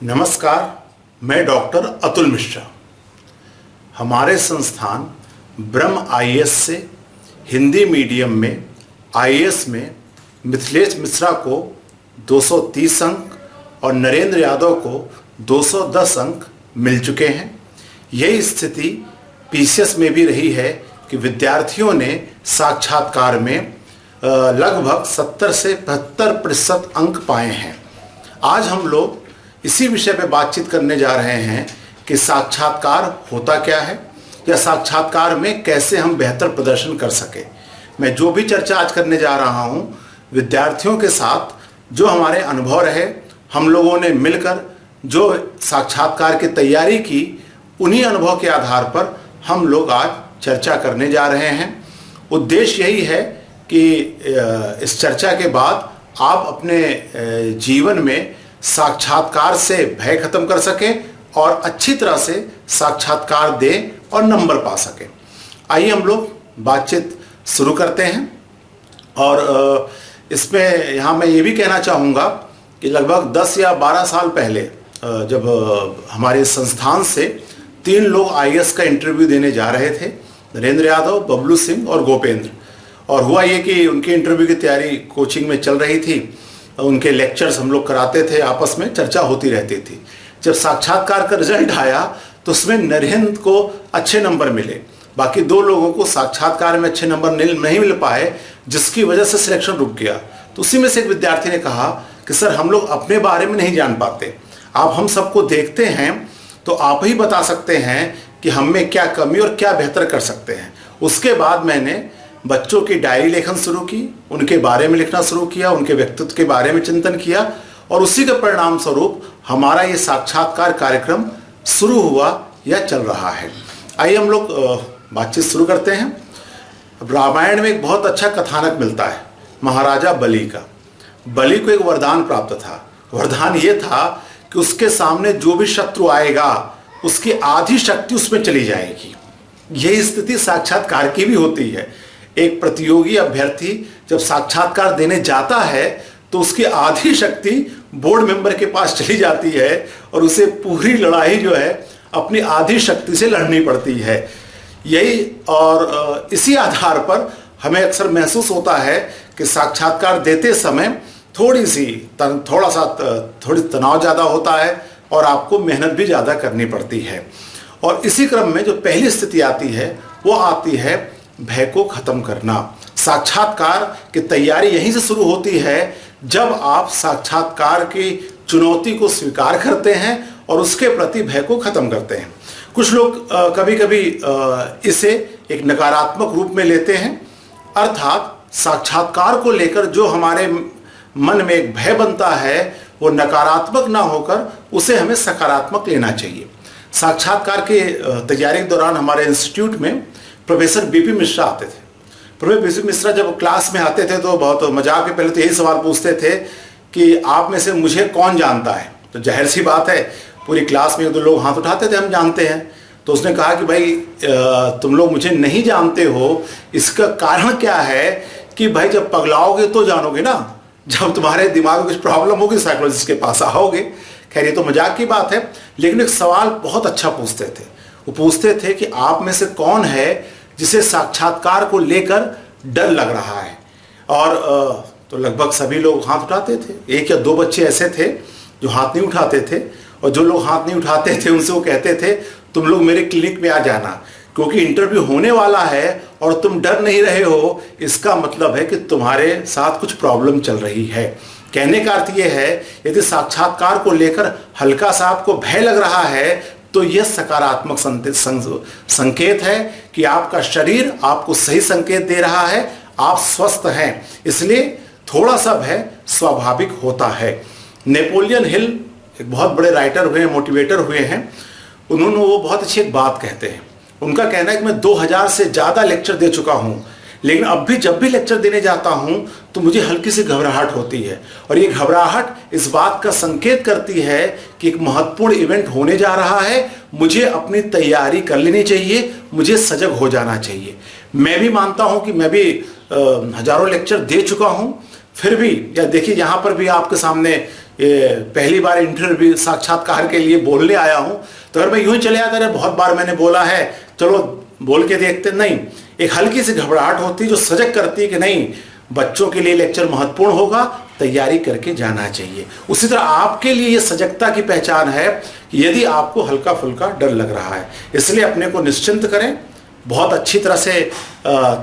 नमस्कार, मैं डॉक्टर अतुल मिश्रा। हमारे संस्थान ब्रह्म आईएएस से हिंदी मीडियम में आईएएस में मिथिलेश मिश्रा को 230 अंक और नरेंद्र यादव को 210 अंक मिल चुके हैं। यही स्थिति पीसीएस में भी रही है कि विद्यार्थियों ने साक्षात्कार में लगभग 70 से 75% अंक पाए हैं। आज हम लोग इसी विषय पर बातचीत करने जा रहे हैं कि साक्षात्कार होता क्या है या साक्षात्कार में कैसे हम बेहतर प्रदर्शन कर सकें। मैं जो भी चर्चा आज करने जा रहा हूं, विद्यार्थियों के साथ जो हमारे अनुभव रहे, हम लोगों ने मिलकर जो साक्षात्कार की तैयारी की, उन्हीं अनुभव के आधार पर हम लोग आज चर्चा करने जा रहे हैं। उद्देश्य यही है कि इस चर्चा के बाद आप अपने जीवन में साक्षात्कार से भय खत्म कर सकें और अच्छी तरह से साक्षात्कार दें और नंबर पा सकें। आइए हम लोग बातचीत शुरू करते हैं। और इसमें यहाँ मैं ये भी कहना चाहूँगा कि लगभग 10 या 12 साल पहले जब हमारे संस्थान से 3 लोग आईएएस का इंटरव्यू देने जा रहे थे, नरेंद्र यादव, बबलू सिंह और गोपेंद्र। और हुआ ये कि उनके इंटरव्यू की तैयारी कोचिंग में चल रही थी, उनके लेक्चर्स हम लोग कराते थे, आपस में चर्चा होती रहती थी। जब साक्षात्कार का रिजल्ट आया तो उसमें नरेंद्र को अच्छे नंबर मिले, बाकी 2 लोगों को साक्षात्कार में अच्छे नंबर नहीं मिल पाए, जिसकी वजह से सिलेक्शन रुक गया। तो उसी में से एक विद्यार्थी ने कहा कि सर, हम लोग अपने बारे में नहीं जान पाते, आप हम सबको देखते हैं तो आप ही बता सकते हैं कि हम में क्या कमी और क्या बेहतर कर सकते हैं। उसके बाद मैंने बच्चों की डायरी लेखन शुरू की, उनके बारे में लिखना शुरू किया, उनके व्यक्तित्व के बारे में चिंतन किया और उसी के परिणाम स्वरूप हमारा ये साक्षात्कार कार्यक्रम शुरू हुआ या चल रहा है। आइए हम लोग बातचीत शुरू करते हैं। रामायण में एक बहुत अच्छा कथानक मिलता है महाराजा बलि का। बलि को एक वरदान प्राप्त था। वरदान ये था कि उसके सामने जो भी शत्रु आएगा उसकी आधी शक्ति उसमें चली जाएगी। यही स्थिति साक्षात्कार की भी होती है। एक प्रतियोगी अभ्यर्थी जब साक्षात्कार देने जाता है तो उसकी आधी शक्ति बोर्ड मेंबर के पास चली जाती है और उसे पूरी लड़ाई जो है अपनी आधी शक्ति से लड़नी पड़ती है। यही और इसी आधार पर हमें अक्सर महसूस होता है कि साक्षात्कार देते समय थोड़ी तनाव ज़्यादा होता है और आपको मेहनत भी ज़्यादा करनी पड़ती है। और इसी क्रम में जो पहली स्थिति आती है वो आती है भय को खत्म करना। साक्षात्कार की तैयारी यहीं से शुरू होती है जब आप साक्षात्कार की चुनौती को स्वीकार करते हैं और उसके प्रति भय को खत्म करते हैं। कुछ लोग कभी कभी इसे एक नकारात्मक रूप में लेते हैं, अर्थात साक्षात्कार को लेकर जो हमारे मन में एक भय बनता है वो नकारात्मक ना होकर उसे हमें सकारात्मक लेना चाहिए। साक्षात्कार के तैयारी के दौरान हमारे इंस्टीट्यूट में प्रोफेसर बीपी मिश्रा आते थे। प्रोफेसर बीपी मिश्रा जब क्लास में आते थे तो बहुत मजाक के पहले तो यही सवाल पूछते थे कि आप में से मुझे कौन जानता है। तो जाहिर सी बात है, पूरी क्लास में 1-2 लोग हाथ उठाते थे, हम जानते हैं। तो उसने कहा कि भाई तुम लोग मुझे नहीं जानते हो, इसका कारण क्या है कि भाई जब पगलाओगे तो जानोगे ना, जब तुम्हारे दिमाग में कुछ प्रॉब्लम होगी साइकोलॉजिस्ट के पास आओगे। खैर, ये तो मजाक की बात है, लेकिन एक सवाल बहुत अच्छा पूछते थे। वो पूछते थे कि आप में से कौन है जिसे साक्षात्कार को लेकर डर लग रहा है। और तो लगभग सभी लोग हाथ उठाते थे। 1 या 2 बच्चे ऐसे थे जो हाथ नहीं उठाते थे, और जो लोग हाथ नहीं उठाते थे उनसे वो कहते थे तुम लोग मेरे क्लिनिक में आ जाना, क्योंकि इंटरव्यू होने वाला है और तुम डर नहीं रहे हो, इसका मतलब है कि तुम्हारे साथ कुछ प्रॉब्लम चल रही है। कहने का अर्थ ये है, यदि साक्षात्कार को लेकर हल्का सा आपको भय लग रहा है तो यह सकारात्मक संकेत है कि आपका शरीर आपको सही संकेत दे रहा है, आप स्वस्थ हैं। इसलिए थोड़ा सा भय स्वाभाविक होता है। नेपोलियन हिल एक बहुत बड़े राइटर हुए हैं, मोटिवेटर हुए हैं। उन्होंने वो बहुत अच्छी एक बात कहते हैं। उनका कहना है कि मैं 2000 से ज़्यादा लेक्चर दे चुका हूँ, लेकिन अब भी जब भी लेक्चर देने जाता हूं तो मुझे हल्की सी घबराहट होती है। और ये घबराहट इस बात का संकेत करती है कि एक महत्वपूर्ण इवेंट होने जा रहा है, मुझे अपनी तैयारी कर लेनी चाहिए, मुझे सजग हो जाना चाहिए। मैं भी मानता हूं कि मैं भी हजारों लेक्चर दे चुका हूं, फिर भी या देखिए यहाँ पर भी आपके सामने ये पहली बार इंटरव्यू साक्षात्कार के लिए बोलने आया हूं, तो अगर मैं यूं ही चले आता रहे, बहुत बार मैंने बोला है, चलो बोल के देखते, नहीं, एक हल्की सी घबराहट होती जो सजग करती कि नहीं, बच्चों के लिए लेक्चर महत्वपूर्ण होगा, तैयारी करके जाना चाहिए। उसी तरह आपके लिए यह सजगता की पहचान है कि यदि आपको हल्का फुल्का डर लग रहा है, इसलिए अपने को निश्चिंत करें, बहुत अच्छी तरह से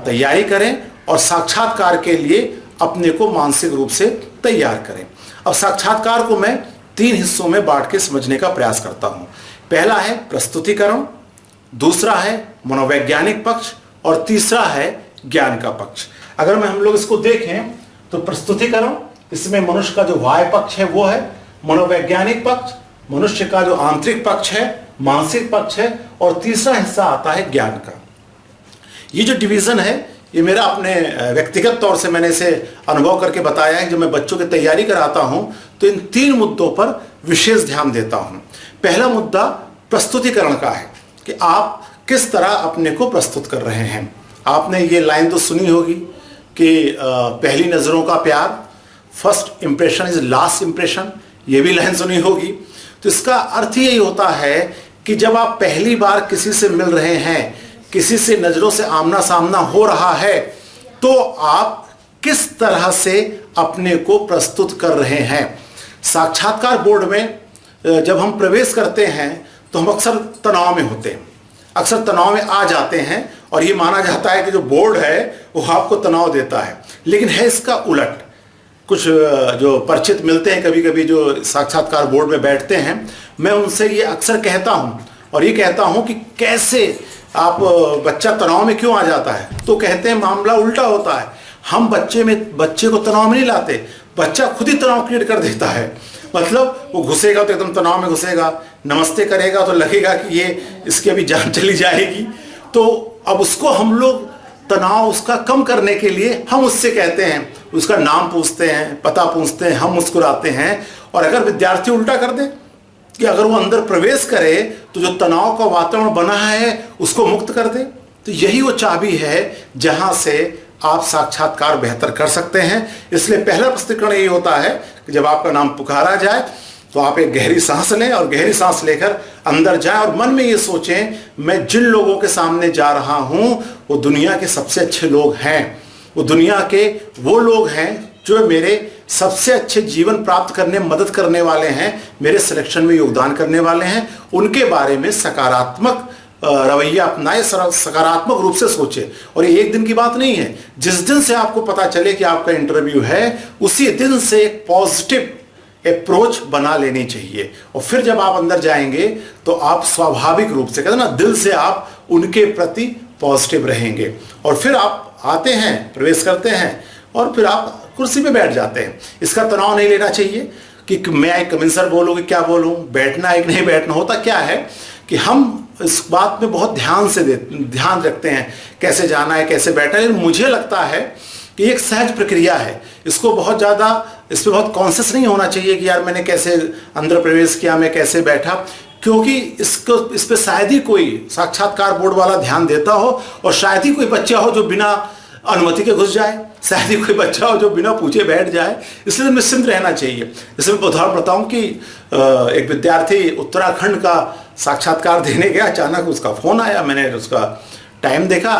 तैयारी करें और साक्षात्कार के लिए अपने को मानसिक रूप से तैयार करें। अब साक्षात्कार को मैं 3 हिस्सों में बांट के समझने का प्रयास करता हूं। पहला है प्रस्तुतिकरण, दूसरा है मनोवैज्ञानिक पक्ष और तीसरा है ज्ञान का पक्ष। अगर हम लोग इसको देखें तो प्रस्तुतिकरण, इसमें मनुष्य का जो वाय पक्ष है वो है, मनोवैज्ञानिक पक्ष मनुष्य का जो आंतरिक पक्ष है, मानसिक पक्ष है, और तीसरा हिस्सा आता है ज्ञान का। ये जो डिवीजन है ये मेरा अपने व्यक्तिगत तौर से मैंने इसे अनुभव करके बताया है। जब मैं बच्चों की तैयारी कराता हूं तो इन 3 मुद्दों पर विशेष ध्यान देता हूं। पहला मुद्दा प्रस्तुतिकरण का है कि आप किस तरह अपने को प्रस्तुत कर रहे हैं। आपने ये लाइन तो सुनी होगी कि पहली नजरों का प्यार, first impression is last impression, ये भी लाइन सुनी होगी। तो इसका अर्थ यही होता है कि जब आप पहली बार किसी से मिल रहे हैं, किसी से नजरों से आमना सामना हो रहा है, तो आप किस तरह से अपने को प्रस्तुत कर रहे हैं। साक्षात्कार बोर्ड में जब हम प्रवेश करते हैं तो हम अक्सर तनाव में होते हैं, अक्सर तनाव में आ जाते हैं, और ये माना जाता है कि जो बोर्ड है वो आपको तनाव देता है, लेकिन है इसका उलट। कुछ जो परिचित मिलते हैं कभी कभी जो साक्षात्कार बोर्ड में बैठते हैं, मैं उनसे ये अक्सर कहता हूं और ये कहता हूं कि कैसे आप, बच्चा तनाव में क्यों आ जाता है, तो कहते हैं मामला उल्टा होता है। हम बच्चे को तनाव में नहीं लाते, बच्चा खुद ही तनाव क्रिएट कर देता है। मतलब वो घुसेगा तो एकदम तनाव में घुसेगा, नमस्ते करेगा तो लगेगा कि ये इसकी अभी जान चली जाएगी। तो अब उसको हम लोग तनाव उसका कम करने के लिए हम उससे कहते हैं, उसका नाम पूछते हैं, पता पूछते हैं, हम मुस्कुराते हैं। और अगर विद्यार्थी उल्टा कर दे कि अगर वो अंदर प्रवेश करे तो जो तनाव का वातावरण बना है उसको मुक्त कर दे, तो यही वो चाबी है जहां से आप साक्षात्कार बेहतर कर सकते हैं। इसलिए पहला प्रस्तुतिकरण यही होता है कि जब आपका नाम पुकारा जाए तो आप एक गहरी सांस लें और गहरी सांस लेकर अंदर जाएं और मन में ये सोचें, मैं जिन लोगों के सामने जा रहा हूं वो दुनिया के सबसे अच्छे लोग हैं, वो दुनिया के वो लोग हैं जो मेरे सबसे अच्छे जीवन प्राप्त करने मदद करने वाले हैं, मेरे सिलेक्शन में योगदान करने वाले हैं। उनके बारे में सकारात्मक रवैया अपनाए, सकारात्मक रूप से सोचे। और ये एक दिन की बात नहीं है, जिस दिन से आपको पता चले कि आपका इंटरव्यू है उसी दिन से एक पॉजिटिव अप्रोच बना लेनी चाहिए। और फिर जब आप अंदर जाएंगे तो आप स्वाभाविक रूप से, कहते ना, दिल से आप उनके प्रति पॉजिटिव रहेंगे। और फिर आप आते हैं, प्रवेश करते हैं और फिर आप कुर्सी पे बैठ जाते हैं। इसका तनाव नहीं लेना चाहिए कि मैं एक कमिंसर बोलूँ कि क्या बोलूँ, बैठना एक नहीं बैठना। होता क्या है कि हम इस बात में बहुत ध्यान रखते हैं कैसे जाना है, कैसे बैठना है। लेकिन मुझे लगता है कि एक सहज प्रक्रिया है, इसको बहुत ज़्यादा, इस पर बहुत कॉन्शियस नहीं होना चाहिए कि यार मैंने कैसे अंदर प्रवेश किया, मैं कैसे बैठा, क्योंकि इस पे शायद ही कोई साक्षात्कार बोर्ड वाला ध्यान देता हो और शायद ही कोई बच्चा हो जो बिना अनुमति के घुस जाए, शायद ही कोई बच्चा हो जो बिना पूछे बैठ जाए। इसलिए निश्चिंत रहना चाहिए। जैसे मैं उदाहरण बताऊं कि एक विद्यार्थी उत्तराखंड का साक्षात्कार देने गया, अचानक उसका फोन आया, मैंने उसका टाइम देखा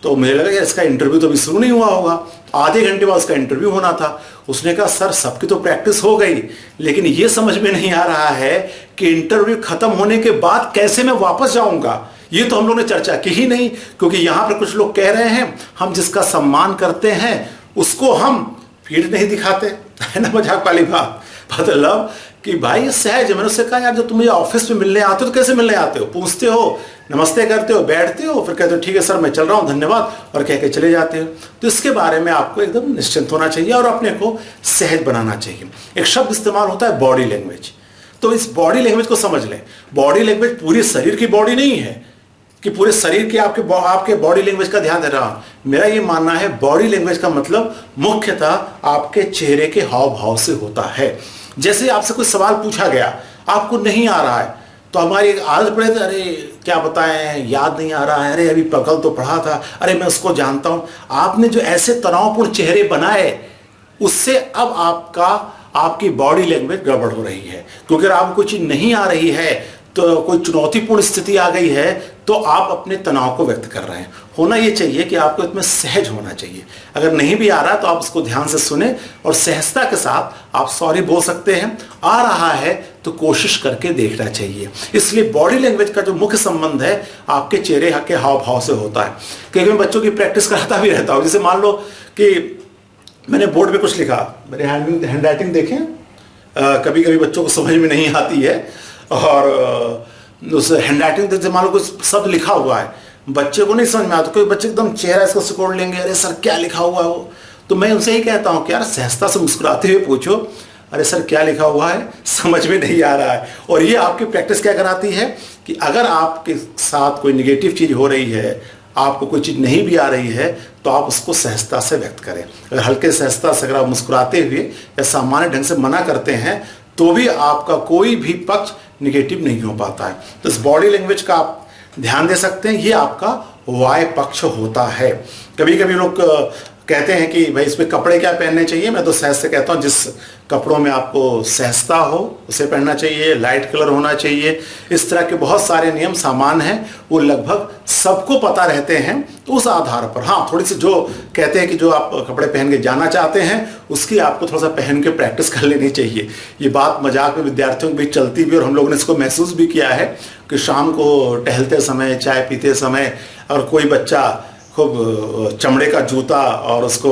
तो मुझे लगा कि इसका इंटरव्यू तो अभी शुरू नहीं हुआ होगा, आधे घंटे बाद उसका इंटरव्यू होना था। उसने कहा सर सबकी तो प्रैक्टिस हो गई, लेकिन ये समझ में नहीं आ रहा है कि इंटरव्यू खत्म होने के बाद कैसे मैं वापस जाऊंगा। ये तो हम लोग ने चर्चा की ही नहीं, क्योंकि यहाँ पर कुछ लोग कह रहे हैं हम जिसका सम्मान करते हैं उसको हम फीड नहीं दिखाते, है ना, मजाक वाली बात। मतलब कि भाई सहज, मैंने उससे कहा यार जो तुम मुझे ऑफिस में मिलने आते हो तो कैसे मिलने आते हो, पूछते हो, नमस्ते करते हो, बैठते हो, फिर कहते हो ठीक है सर मैं चल रहा हूँ धन्यवाद, और कह के चले जाते हो। तो इसके बारे में आपको एकदम निश्चिंत होना चाहिए और अपने को सहज बनाना चाहिए। एक शब्द इस्तेमाल होता है बॉडी लैंग्वेज, तो इस बॉडी लैंग्वेज को समझ लें। बॉडी लैंग्वेज पूरे शरीर की बॉडी नहीं है कि पूरे शरीर के आपके बॉडी लैंग्वेज का ध्यान दे रहा हूं। मेरा ये मानना है बॉडी लैंग्वेज का मतलब मुख्यतः आपके चेहरे के हाव भाव से होता है। जैसे आपसे कोई सवाल पूछा गया, आपको नहीं आ रहा है, तो हमारी एक आदत पड़े थे, अरे क्या बताएं, याद नहीं आ रहा है, अरे अभी कल तो पढ़ा था, अरे मैं उसको जानता हूं। आपने जो ऐसे तनावपूर्ण चेहरे बनाए, उससे अब आपकी बॉडी लैंग्वेज गड़बड़ हो रही है। क्योंकि अगर आपको कोई चीज नहीं आ रही है, तो कोई चुनौतीपूर्ण स्थिति आ गई है, तो आप अपने तनाव को व्यक्त कर रहे हैं। होना ये चाहिए कि आपको इसमें सहज होना चाहिए। अगर नहीं भी आ रहा तो आप उसको ध्यान से सुने और सहजता के साथ आप सॉरी बोल सकते हैं। आ रहा है तो कोशिश करके देखना चाहिए। इसलिए बॉडी लैंग्वेज का जो मुख्य संबंध है आपके चेहरे के हाव भाव से होता है। क्योंकि मैं बच्चों की प्रैक्टिस कराता भी रहता हूँ। जैसे मान लो कि मैंने बोर्ड पे कुछ लिखा, मेरे हैंड राइटिंग देखें, कभी कभी बच्चों को समझ में नहीं आती है, और उस हैंड राइटिंग जैसे मान लो कुछ शब्द लिखा हुआ है, बच्चे को नहीं समझ में आता, कोई बच्चे एकदम चेहरा इसको सिकोड़ लेंगे, अरे सर क्या लिखा हुआ है वो। तो मैं उनसे ही कहता हूँ कि यार सहजता से मुस्कुराते हुए पूछो, अरे सर क्या लिखा हुआ है, समझ में नहीं आ रहा है। और ये आपकी प्रैक्टिस क्या कराती है कि अगर आपके साथ कोई निगेटिव चीज़ हो रही है, आपको कोई चीज़ नहीं भी आ रही है, तो आप उसको सहजता से व्यक्त करें। अगर हल्के सहजता से अगर आप मुस्कुराते हुए या सामान्य ढंग से मना करते हैं, तो भी आपका कोई भी पक्ष निगेटिव नहीं हो पाता है। तो इस बॉडी लैंग्वेज का आप ध्यान दे सकते हैं। ये आपका वाय पक्ष होता है। कभी कभी लोग कहते हैं कि भाई इसमें कपड़े क्या पहनने चाहिए। मैं तो सहज से कहता हूँ, जिस कपड़ों में आपको सहजता हो उसे पहनना चाहिए, लाइट कलर होना चाहिए। इस तरह के बहुत सारे नियम सामान्य हैं, वो लगभग सबको पता रहते हैं। तो उस आधार पर हाँ, थोड़ी सी जो कहते हैं कि जो आप कपड़े पहन के जाना चाहते हैं, उसकी आपको थोड़ा सा पहन के प्रैक्टिस कर लेनी चाहिए। ये बात मजाक में विद्यार्थियों के बीच चलती भी, और हम लोगों ने इसको महसूस भी किया है कि शाम को टहलते समय, चाय पीते समय, और कोई बच्चा खूब चमड़े का जूता और उसको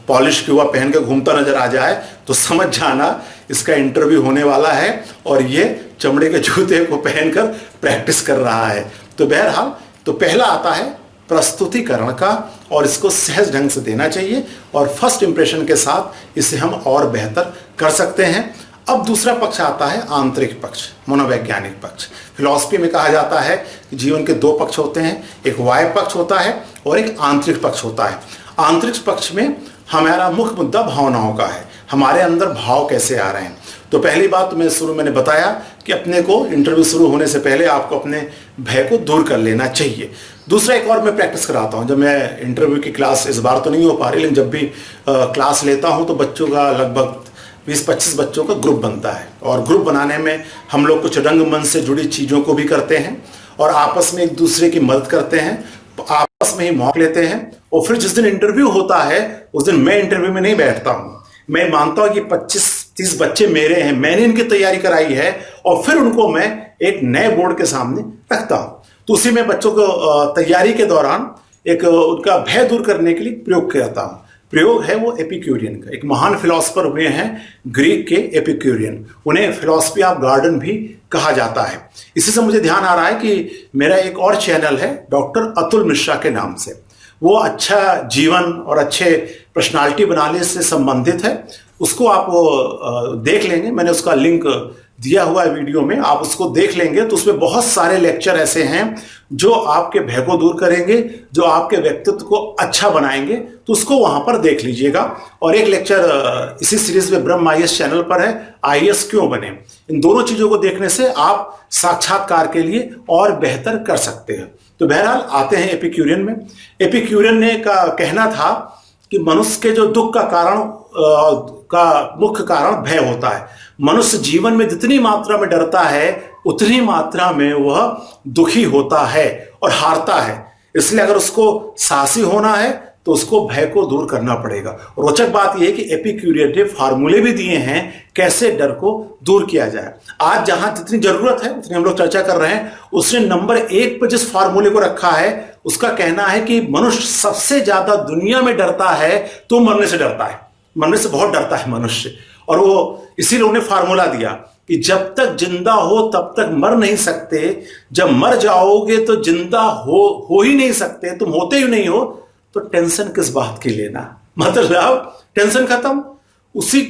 पॉलिश किया हुआ पहन के घूमता नजर आ जाए, तो समझ जाना इसका इंटरव्यू होने वाला है और ये चमड़े के जूते को पहनकर प्रैक्टिस कर रहा है। तो बहरहाल, तो पहला आता है प्रस्तुतिकरण का, और इसको सहज ढंग से देना चाहिए, और फर्स्ट इंप्रेशन के साथ इसे हम और बेहतर कर सकते हैं। अब दूसरा पक्ष आता है आंतरिक पक्ष, मनोवैज्ञानिक पक्ष। फिलॉसफी में कहा जाता है कि जीवन के दो पक्ष होते हैं, एक बाह्य पक्ष होता है और एक आंतरिक पक्ष होता है। आंतरिक पक्ष में हमारा मुख्य मुद्दा भावनाओं का है, हमारे अंदर भाव कैसे आ रहे हैं। तो पहली बात मैंने बताया कि अपने को इंटरव्यू शुरू होने से पहले आपको अपने भय को दूर कर लेना चाहिए। दूसरा एक और मैं प्रैक्टिस कराता हूँ। जब मैं इंटरव्यू की क्लास, इस बार तो नहीं हो पा रही, लेकिन जब भी क्लास लेता हूँ तो बच्चों का लगभग 20-25 बच्चों का ग्रुप बनता है, और ग्रुप बनाने में हम लोग कुछ रंगमंच से जुड़ी चीज़ों को भी करते हैं, और आपस में एक दूसरे की मदद करते हैं, आपस में ही मौक लेते हैं। और फिर जिस दिन इंटरव्यू होता है, उस दिन मैं इंटरव्यू में नहीं बैठता हूँ। मैं मानता हूँ कि 25-30 बच्चे मेरे हैं, मैंने इनकी तैयारी कराई है, और फिर उनको मैं एक नए बोर्ड के सामने रखता हूँ। तो उसी में बच्चों को तैयारी के दौरान एक उनका भय दूर करने के लिए प्रयोग करता हूँ। प्रयोग है वो एपिक्यूरियन का। एक महान फिलोसफर हुए हैं ग्रीक के एपिक्यूरियन, उन्हें फिलोसफी ऑफ गार्डन भी कहा जाता है। इसी से मुझे ध्यान आ रहा है कि मेरा एक और चैनल है डॉक्टर अतुल मिश्रा के नाम से, वो अच्छा जीवन और अच्छे पर्सनालिटी बनाने से संबंधित है। उसको आप देख लेंगे, मैंने उसका लिंक दिया हुआ है वीडियो में, आप उसको देख लेंगे तो उसमें बहुत सारे लेक्चर ऐसे हैं जो आपके भय को दूर करेंगे, जो आपके व्यक्तित्व को अच्छा बनाएंगे। तो उसको वहां पर देख लीजिएगा। और एक लेक्चर इसी सीरीज में ब्रह्म आईएएस चैनल पर है, आईएएस क्यों बने। इन दोनों चीजों को देखने से आप साक्षात्कार के लिए और बेहतर कर सकते हैं। तो बहरहाल आते हैं एपिक्यूरियन में। एपिक्यूरियन ने का कहना था कि मनुष्य के जो दुख का कारण का मुख्य कारण भय होता है। मनुष्य जीवन में जितनी मात्रा में डरता है, उतनी मात्रा में वह दुखी होता है और हारता है। इसलिए अगर उसको साहसी होना है तो उसको भय को दूर करना पड़ेगा। रोचक बात यह है कि एपिक्यूरियन ने फार्मूले भी दिए हैं कैसे डर को दूर किया जाए। आज जहां जितनी जरूरत है उतनी हम लोग चर्चा कर रहे हैं। उसने नंबर 1 पर जिस फार्मूले को रखा है, उसका कहना है कि मनुष्य सबसे ज्यादा दुनिया में डरता है तो मरने से डरता है। मरने से बहुत डरता है मनुष्य, और वो इसीलिए उन्हें फार्मूला दिया कि जब तक जिंदा हो तब तक मर नहीं सकते, जब मर जाओगे तो जिंदा हो ही नहीं सकते, तुम होते ही नहीं हो, तो टेंशन किस बात की लेना। मतलब टेंशन खत्म। उसी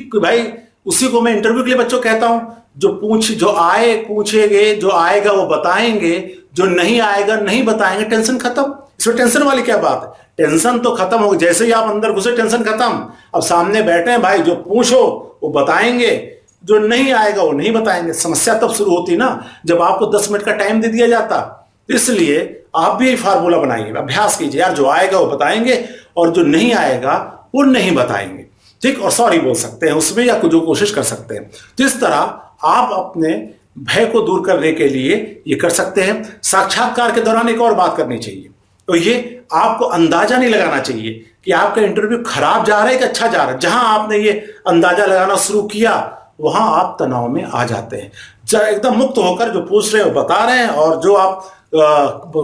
को मैं इंटरव्यू के लिए बच्चों कहता हूं, जो आए पूछेंगे, जो आएगा वो बताएंगे, जो नहीं आएगा नहीं बताएंगे, टेंशन खत्म। इसमें टेंशन वाली क्या बात है। टेंशन तो खत्म हो, जैसे ही आप अंदर घुसे टेंशन खत्म। अब सामने बैठे हैं भाई, जो पूछो वो बताएंगे, जो नहीं आएगा वो नहीं बताएंगे। समस्या तब शुरू होती ना जब आपको 10 मिनट का टाइम दे दिया जाता। इसलिए आप भी फार्मूला बनाइए, अभ्यास कीजिए, यार जो आएगा वो बताएंगे और जो नहीं आएगा वो नहीं बताएंगे। ठीक, और सॉरी बोल सकते हैं उसमें या कुछ जो कोशिश कर सकते हैं। तो इस तरह आप अपने भय को दूर करने के लिए ये कर सकते हैं। साक्षात्कार के दौरान एक और बात करनी चाहिए, तो ये आपको अंदाजा नहीं लगाना चाहिए कि आपका इंटरव्यू खराब जा रहा है कि अच्छा जा रहा है। जहां आपने ये अंदाजा लगाना शुरू किया वहां आप तनाव में आ जाते हैं। एकदम मुक्त होकर जो पूछ रहे हैं वो बता रहे हैं, और जो आप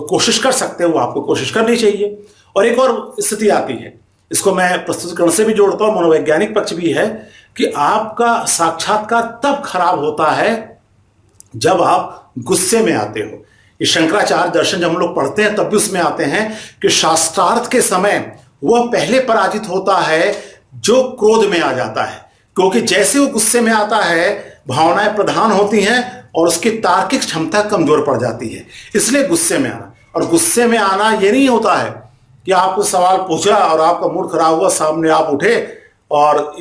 कोशिश कर सकते हैं वो आपको कोशिश करनी चाहिए। और एक और स्थिति आती है, इसको मैं प्रस्तुतिकरण से भी जोड़ता हूं, मनोवैज्ञानिक पक्ष भी है, कि आपका साक्षात्कार तब खराब होता है जब आप गुस्से में आते हो। ये शंकराचार्य दर्शन जब हम लोग पढ़ते हैं तब भी उसमें आते हैं कि शास्त्रार्थ के समय वह पहले पराजित होता है जो क्रोध में आ जाता है, क्योंकि जैसे वो गुस्से में आता है भावनाएं प्रधान होती हैं और उसकी तार्किक क्षमता कमजोर पड़ जाती है। इसलिए गुस्से में आना, और गुस्से में आना ये नहीं होता है कि आपको सवाल पूछा और आपका मूड खराब हुआ, सामने आप उठे और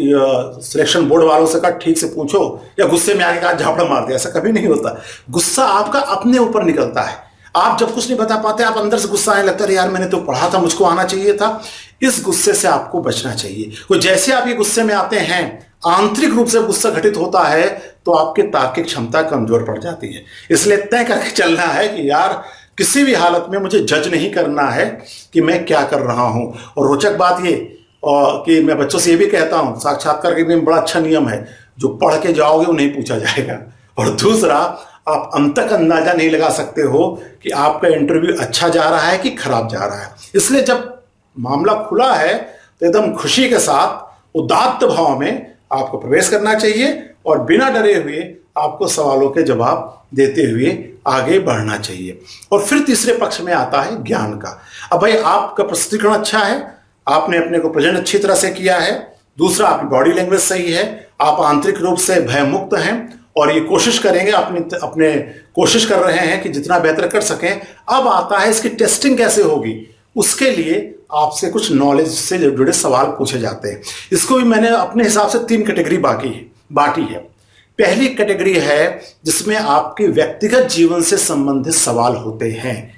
सिलेक्शन बोर्ड वालों से कहा ठीक से पूछो, या गुस्से में आके कहा झापड़ा मार दिया, ऐसा कभी नहीं होता। गुस्सा आपका अपने ऊपर निकलता है। आप जब कुछ नहीं बता पाते आप अंदर से गुस्सा आने लगता है, यार मैंने तो पढ़ा था, मुझको आना चाहिए था। इस गुस्से से आपको बचना चाहिए। तो जैसे आप ये गुस्से में आते हैं, आंतरिक रूप से गुस्सा घटित होता है तो आपकी तार्किक क्षमता कमजोर पड़ जाती है। इसलिए तय करके चलना है कि यार किसी भी हालत में मुझे जज नहीं करना है कि मैं क्या कर रहा हूं। और रोचक बात ये कि मैं बच्चों से ये भी कहता हूं, साक्षात्कार के लिए बड़ा अच्छा नियम है, जो पढ़ के जाओगे वो नहीं पूछा जाएगा। और दूसरा, आप अंत तक अंदाजा नहीं लगा सकते हो कि आपका इंटरव्यू अच्छा जा रहा है कि खराब जा रहा है। इसलिए जब मामला खुला है तो एकदम खुशी के साथ उदात्त भाव में आपको प्रवेश करना चाहिए और बिना डरे हुए आपको सवालों के जवाब देते हुए आगे बढ़ना चाहिए। और फिर तीसरे पक्ष में आता है ज्ञान का। अब भाई आपका प्रस्तुतिकरण अच्छा है, आपने अपने को प्रेजेंट अच्छी तरह से किया है, दूसरा आपकी बॉडी लैंग्वेज सही है, आप आंतरिक रूप से भय मुक्त हैं और ये कोशिश करेंगे, अपने कोशिश कर रहे हैं कि जितना बेहतर कर सकें। अब आता है इसकी टेस्टिंग कैसे होगी, उसके लिए आपसे कुछ नॉलेज से जुड़े सवाल पूछे जाते हैं। इसको भी मैंने अपने हिसाब से 3 कैटेगरी बांटी है। पहली कैटेगरी है जिसमें आपके व्यक्तिगत जीवन से संबंधित सवाल होते हैं,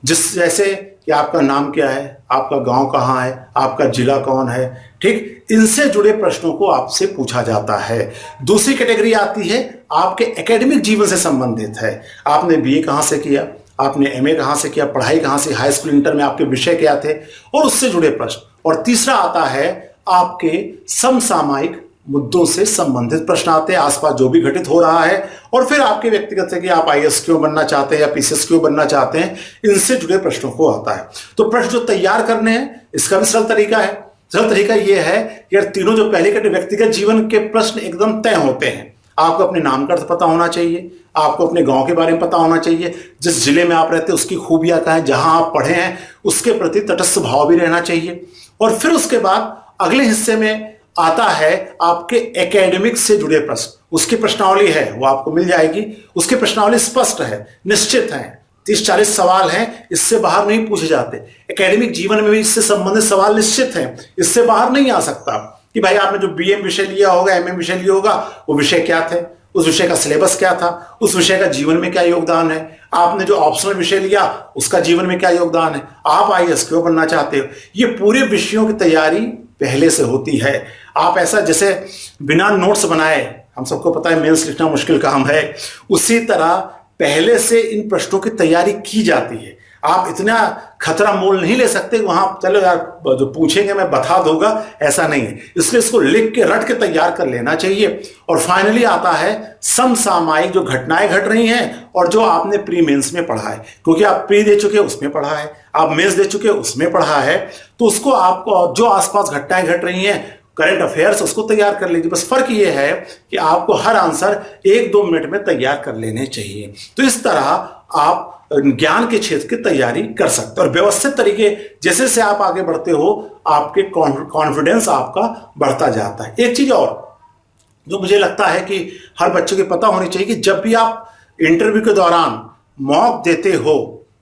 जैसे कि आपका नाम क्या है, आपका गांव कहाँ है, आपका जिला कौन है, ठीक, इनसे जुड़े प्रश्नों को आपसे पूछा जाता है। दूसरी कैटेगरी आती है आपके एकेडमिक जीवन से संबंधित है। आपने बीए कहाँ से किया, आपने एमए कहाँ से किया, पढ़ाई कहाँ से, हाई स्कूल इंटर में आपके विषय क्या थे, और उससे जुड़े प्रश्न। और तीसरा आता है आपके समसामयिक मुद्दों से संबंधित प्रश्न आते हैं, आसपास जो भी घटित हो रहा है। और फिर आपके व्यक्तिगत से कि आप आईएएस क्यों बनना चाहते हैं या पीसीएस क्यों बनना चाहते हैं, इनसे जुड़े प्रश्नों को आता है। तो प्रश्न जो तैयार करने हैं इसका भी सरल तरीका है। सरल तरीका यह है कि यार तीनों जो पहले के व्यक्तिगत जीवन के प्रश्न एकदम तय होते हैं। आपको अपने नाम का अर्थ पता होना चाहिए, आपको अपने गांव के बारे में पता होना चाहिए, जिस जिले में आप रहते हैं उसकी खूबियां क्या है, जहां आप पढ़े हैं उसके प्रति तटस्थ भाव भी रहना चाहिए। और फिर उसके बाद अगले हिस्से में आता है आपके एकेडमिक से जुड़े प्रश्न। उसकी प्रश्नावली है वो आपको मिल जाएगी, उसकी प्रश्नावली स्पष्ट है, निश्चित है, 30-40 सवाल हैं, इससे बाहर नहीं पूछे जाते। एकेडमिक जीवन में भी इससे संबंधित सवाल निश्चित हैं, इससे बाहर नहीं आ सकता कि भाई आपने जो बीए विषय लिया होगा, एमए विषय लिया होगा, वो विषय क्या थे, उस विषय का सिलेबस क्या था, उस विषय का जीवन में क्या योगदान है, आपने जो ऑप्शनल विषय लिया उसका जीवन में क्या योगदान है, आप आईएएस क्यों बनना चाहते हो। ये पूरे विषयों की तैयारी पहले से होती है। आप ऐसा जैसे बिना नोट्स बनाए, हम सबको पता है मेंस लिखना मुश्किल काम है, उसी तरह पहले से इन प्रश्नों की तैयारी की जाती है। आप इतना खतरा मोल नहीं ले सकते वहां चलो यार जो पूछेंगे मैं बता दूंगा, ऐसा नहीं है। इसलिए इसको लिख के रट के तैयार कर लेना चाहिए। और फाइनली आता है समसामयिक जो घटनाएं घट रही हैं और जो आपने प्री मेंस में पढ़ा है, क्योंकि आप प्री दे चुके उसमें पढ़ा है, आप मेंस दे चुके उसमें पढ़ा है, तो उसको आपको जो आसपास घटनाएं घट रही हैं करंट अफेयर्स उसको तैयार कर लीजिए। बस फर्क ये है कि आपको हर आंसर 1-2 मिनट में तैयार कर लेने चाहिए। तो इस तरह आप ज्ञान के क्षेत्र की तैयारी कर सकते हैं और व्यवस्थित तरीके जैसे जैसे आप आगे बढ़ते हो आपके कॉन्फिडेंस आपका बढ़ता जाता है। एक चीज और जो मुझे लगता है कि हर बच्चे को पता होनी चाहिए कि जब भी आप इंटरव्यू के दौरान मॉक देते हो,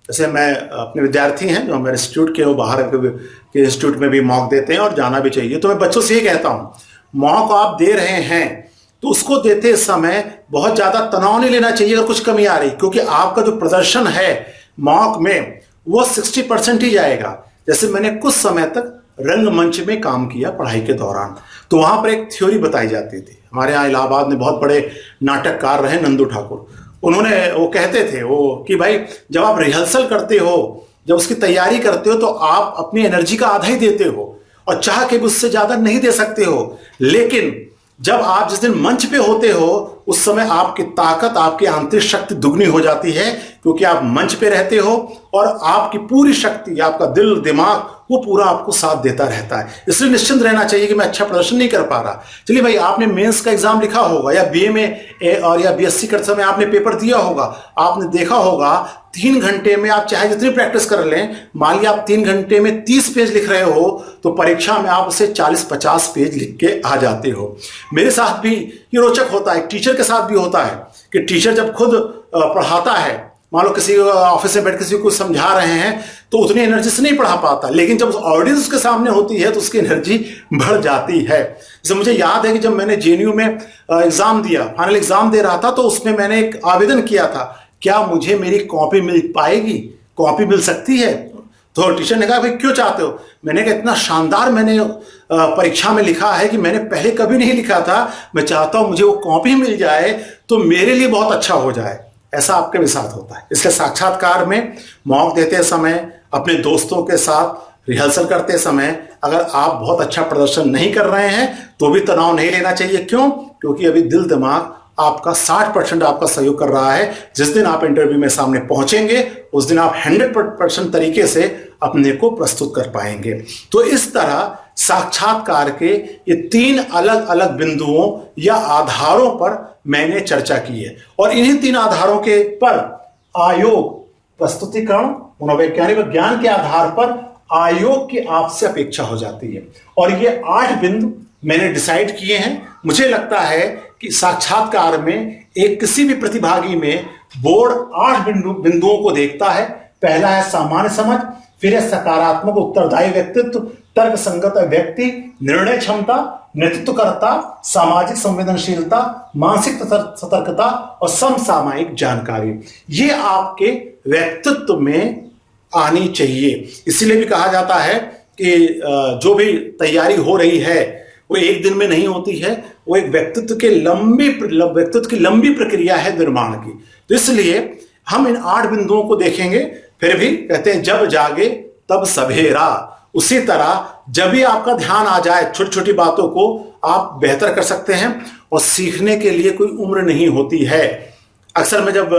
जैसे मैं अपने विद्यार्थी हैं जो मेरे इंस्टीट्यूट के वो बाहर के इंस्टीट्यूट में भी मॉक देते हैं और जाना भी चाहिए, तो मैं बच्चों से ये कहता हूं मॉक आप दे रहे हैं तो उसको देते समय बहुत ज्यादा तनाव नहीं लेना चाहिए अगर कुछ कमी आ रही, क्योंकि आपका जो प्रदर्शन है मॉक में वो 60% ही जाएगा। जैसे मैंने कुछ समय तक रंगमंच में काम किया पढ़ाई के दौरान। तो वहां पर एक थ्योरी बताई जाती थी। हमारे यहाँ इलाहाबाद में बहुत बड़े नाटककार रहे नंदू ठाकुर, उन्होंने वो कहते थे वो कि भाई जब आप रिहर्सल करते हो, जब उसकी तैयारी करते हो, तो आप अपनी एनर्जी का आधा ही देते हो और चाह के भी उससे ज्यादा नहीं दे सकते हो। लेकिन जब आप जिस दिन मंच पे होते हो उस समय आपकी ताकत, आपकी आंतरिक शक्ति दुगनी हो जाती है, क्योंकि आप मंच पे रहते हो और आपकी पूरी शक्ति, आपका दिल दिमाग वो पूरा आपको साथ देता रहता है। इसलिए निश्चिंत रहना चाहिए कि मैं अच्छा प्रदर्शन नहीं कर पा रहा। चलिए भाई, आपने मेंस का एग्जाम लिखा होगा या बीए में और या बीएससी करते समय आपने पेपर दिया होगा, आपने देखा होगा 3 घंटे में आप चाहे जितनी प्रैक्टिस कर लें, मान लिया आप 3 घंटे में 30 पेज लिख रहे हो तो परीक्षा में आप उसे 40-50 पेज लिख के आ जाते हो। मेरे साथ भी ये रोचक होता है, टीचर के साथ भी होता है कि टीचर जब खुद पढ़ाता है, मान लो किसी ऑफिस में बैठ किसी को समझा रहे हैं तो उतनी एनर्जी से नहीं पढ़ा पाता, लेकिन जब ऑडियंस उसके सामने होती है तो उसकी एनर्जी बढ़ जाती है। जैसे मुझे याद है कि जब मैंने जेएनयू में एग्जाम दिया, फाइनल एग्जाम दे रहा था, तो उसमें मैंने एक आवेदन किया था, क्या मुझे मेरी कॉपी मिल पाएगी, कॉपी मिल सकती है? तो टीचर ने कहा भाई क्यों चाहते हो? मैंने कहा इतना शानदार मैंने परीक्षा में लिखा है कि मैंने पहले कभी नहीं लिखा था, मैं चाहता हूं मुझे वो कॉपी मिल जाए तो मेरे लिए बहुत अच्छा हो जाए। ऐसा आपके भी साथ होता है। इसलिए साक्षात्कार में मॉक देते समय, अपने दोस्तों के साथ रिहर्सल करते समय अगर आप बहुत अच्छा प्रदर्शन नहीं कर रहे हैं तो भी तनाव नहीं लेना चाहिए। क्यों? क्योंकि अभी दिल दिमाग आपका 60% आपका सहयोग कर रहा है। जिस दिन आप इंटरव्यू में सामने पहुंचेंगे उस दिन आप 100% तरीके से अपने को प्रस्तुत कर पाएंगे। तो इस तरह साक्षात्कार के ये 3 अलग अलग बिंदुओं या आधारों पर मैंने चर्चा की है, और इन्हीं 3 आधारों के पर आयोग प्रस्तुतिकरण, मनोवैज्ञानिक ज्ञान के आधार पर आयोग की आपसे अपेक्षा हो जाती है। और ये 8 बिंदु मैंने डिसाइड किए हैं। मुझे लगता है कि साक्षात्कार में एक किसी भी प्रतिभागी में बोर्ड 8 बिंदुओं को देखता है। पहला है सामान्य समझ, फिर है सकारात्मक उत्तरदायी व्यक्तित्व, तर्क संगत व्यक्ति, निर्णय क्षमता, नेतृत्वकर्ता, सामाजिक संवेदनशीलता, मानसिक सतर्कता और समसामयिक जानकारी। ये आपके व्यक्तित्व में आनी चाहिए। इसलिए भी कहा जाता है कि जो भी तैयारी हो रही है वो एक दिन में नहीं होती है, वो एक व्यक्तित्व की लंबी प्रक्रिया है निर्माण की। तो इसलिए हम इन 8 बिंदुओं को देखेंगे। फिर भी कहते हैं जब जागे तब सवेरा, उसी तरह जब भी आपका ध्यान आ जाए छोटी छोटी बातों को आप बेहतर कर सकते हैं। और सीखने के लिए कोई उम्र नहीं होती है। अक्सर मैं जब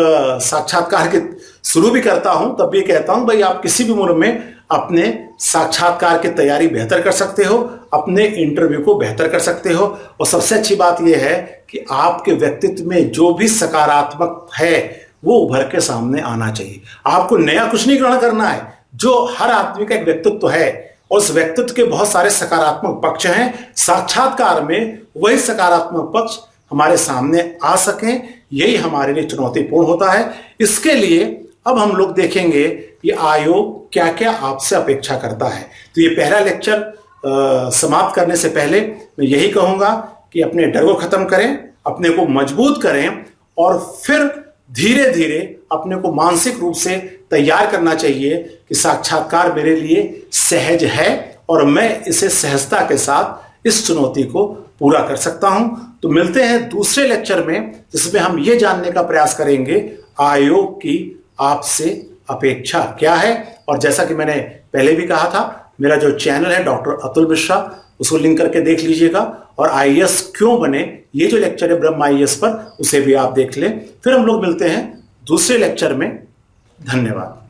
साक्षात्कार के शुरू भी करता हूं तब भी कहता हूं भाई आप किसी भी उम्र में अपने साक्षात्कार की तैयारी बेहतर कर सकते हो, अपने इंटरव्यू को बेहतर कर सकते हो। और सबसे अच्छी बात यह है कि आपके व्यक्तित्व में जो भी सकारात्मक है वो उभर के सामने आना चाहिए। आपको नया कुछ नहीं ग्रहण करना है, जो हर आदमी का एक व्यक्तित्व है और उस व्यक्तित्व के बहुत सारे सकारात्मक पक्ष हैं। साक्षात्कार में वही सकारात्मक पक्ष हमारे सामने आ सकें, यही हमारे लिए चुनौतीपूर्ण होता है। इसके लिए अब हम लोग देखेंगे कि आयोग क्या क्या आपसे अपेक्षा करता है। तो ये पहला लेक्चर समाप्त करने से पहले मैं यही कहूंगा कि अपने डर को खत्म करें, अपने को मजबूत करें और फिर धीरे धीरे अपने को मानसिक रूप से तैयार करना चाहिए कि साक्षात्कार मेरे लिए सहज है और मैं इसे सहजता के साथ इस चुनौती को पूरा कर सकता हूं। तो मिलते हैं दूसरे लेक्चर में, जिसमें हम ये जानने का प्रयास करेंगे आयोग की आपसे अपेक्षा क्या है। और जैसा कि मैंने पहले भी कहा था, मेरा जो चैनल है डॉक्टर अतुल मिश्रा, उसको लिंक करके देख लीजिएगा। और आईएएस क्यों बने, ये जो लेक्चर है ब्रह्म आईएएस पर, उसे भी आप देख लें। फिर हम लोग मिलते हैं दूसरे लेक्चर में। धन्यवाद।